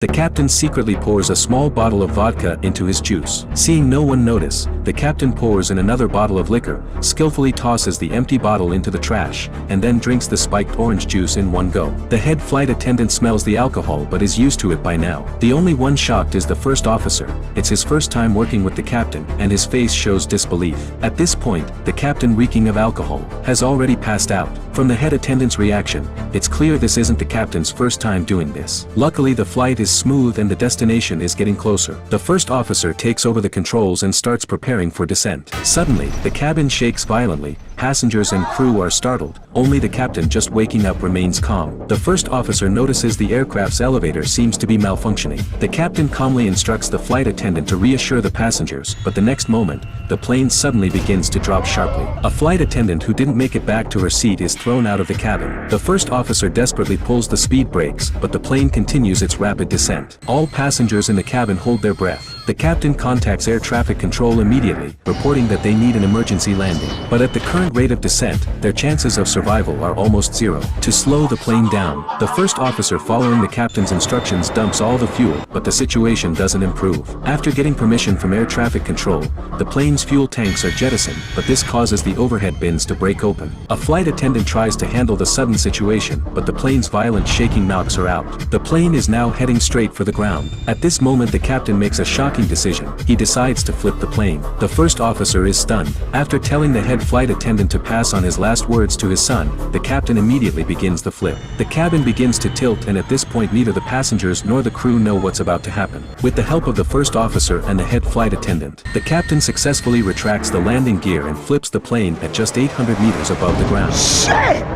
The captain secretly pours a small bottle of vodka into his juice. Seeing no one notice, the captain pours in another bottle of liquor, skillfully tosses the empty bottle into the trash, and then drinks the spiked orange juice in one go. The head flight attendant smells the alcohol but is used to it by now. The only one shocked is the first officer. It's his first time working with the captain, and his face shows disbelief. At this point, the captain, reeking of alcohol, has already passed out. From the head attendant's reaction, it's clear this isn't the captain's first time doing this. Luckily, the flight is smooth and the destination is getting closer. The first officer takes over the controls and starts preparing for descent. Suddenly, the cabin shakes violently. Passengers and crew are startled. Only the captain, just waking up, remains calm. The first officer notices the aircraft's elevator seems to be malfunctioning. The captain calmly instructs the flight attendant to reassure the passengers, but the next moment, the plane suddenly begins to drop sharply. A flight attendant who didn't make it back to her seat is thrown out of the cabin. The first officer desperately pulls the speed brakes, but the plane continues its rapid descent. All passengers in the cabin hold their breath. The captain contacts air traffic control immediately, reporting that they need an emergency landing. But at the current rate of descent, their chances of survival are almost zero. To slow the plane down, the first officer, following the captain's instructions, dumps all the fuel, but the situation doesn't improve. After getting permission from air traffic control, the plane's fuel tanks are jettisoned, but this causes the overhead bins to break open. A flight attendant tries to handle the sudden situation, but the plane's violent shaking knocks her out. The plane is now heading straight for the ground. At this moment, the captain makes a shocking decision. He decides to flip the plane. The first officer is stunned. After telling the head flight attendant to pass on his last words to his son, the captain immediately begins the flip. The cabin begins to tilt, and at this point neither the passengers nor the crew know what's about to happen. With the help of the first officer and the head flight attendant, the captain successfully retracts the landing gear and flips the plane at just 800 meters above the ground.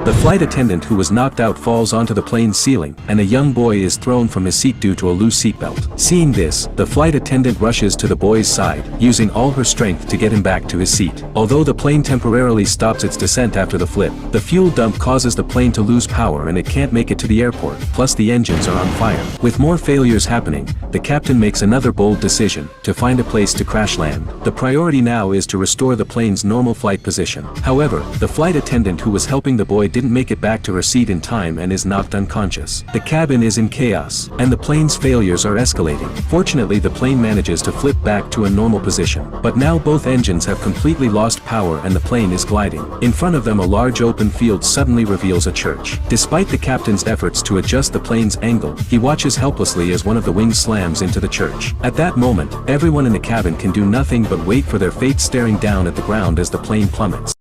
The flight attendant who was knocked out falls onto the plane's ceiling, and a young boy is thrown from his seat due to a loose seatbelt. Seeing this, the flight attendant rushes to the boy's side, using all her strength to get him back to his seat. Although the plane temporarily stops its descent after the flip, the fuel dump causes the plane to lose power and it can't make it to the airport, plus the engines are on fire. With more failures happening, the captain makes another bold decision, to find a place to crash land. The priority now is to restore the plane's normal flight position. However, the flight attendant who was helping the boy didn't make it back to her seat in time and is knocked unconscious. The cabin is in chaos, and the plane's failures are escalating. Fortunately, the plane manages to flip back to a normal position. But now both engines have completely lost power and the plane is gliding. In front of them, a large open field suddenly reveals a church. Despite the captain's efforts to adjust the plane's angle, he watches helplessly as one of the wings slams into the church. At that moment, everyone in the cabin can do nothing but wait for their fate, staring down at the ground as the plane plummets.